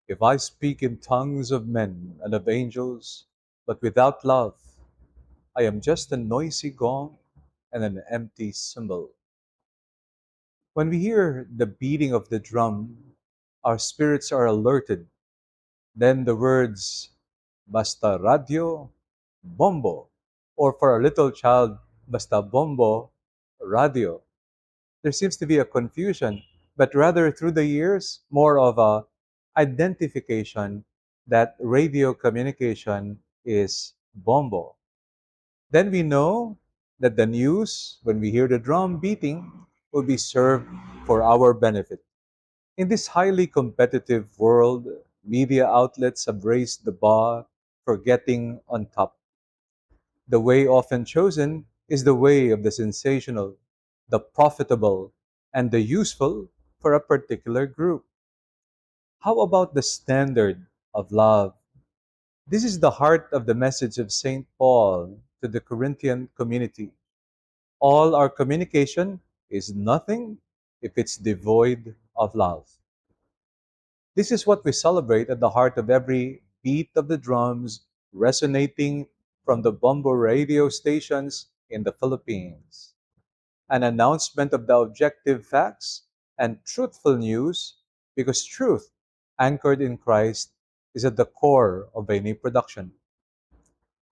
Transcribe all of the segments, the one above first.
If I speak in tongues of men and of angels, but without love, I am just a noisy gong and an empty cymbal. When we hear the beating of the drum, our spirits are alerted. Then the words, basta radio, bombo, or for a little child, basta bombo, radio. There seems to be a confusion, but rather through the years, more of a identification that radio communication is bombo. Then we know that the news, when we hear the drum beating, will be served for our benefit. In this highly competitive world, media outlets have raised the bar for getting on top. The way often chosen is the way of the sensational, the profitable, and the useful for a particular group. How about the standard of love? This is the heart of the message of St. Paul to the Corinthian community. All our communication is nothing if it's devoid of love. This is what we celebrate at the heart of every beat of the drums resonating from the Bombo radio stations in the Philippines. An announcement of the objective facts and truthful news, because truth, anchored in Christ, is at the core of any production.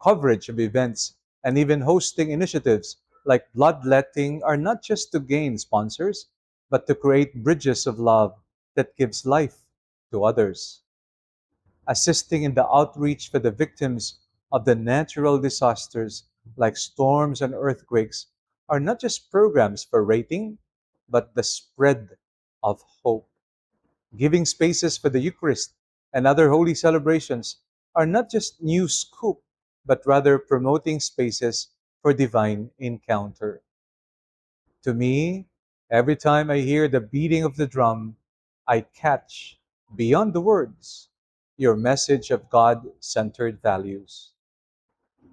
Coverage of events and even hosting initiatives like bloodletting are not just to gain sponsors, but to create bridges of love that gives life to others. Assisting in the outreach for the victims of the natural disasters like storms and earthquakes are not just programs for rating, but the spread of hope. Giving spaces for the Eucharist and other holy celebrations are not just new scoop, but rather promoting spaces for divine encounter. To me, every time I hear the beating of the drum, I catch, beyond the words, your message of God centered values.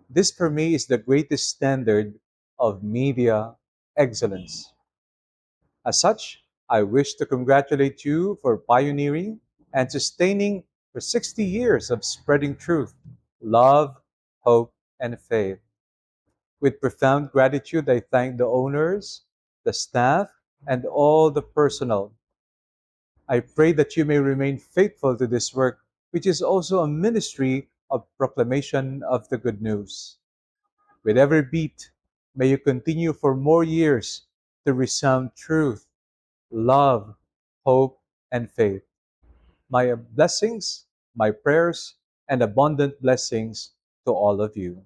This for me is the greatest standard of media excellence. As such, I wish to congratulate you for pioneering and sustaining for 60 years of spreading truth, love, hope, and faith. With profound gratitude, I thank the owners, the staff, and all the personnel. I pray that you may remain faithful to this work, which is also a ministry of proclamation of the good news. With every beat, may you continue for more years to resound truth, love, hope, and faith. My blessings, my prayers, and abundant blessings to all of you.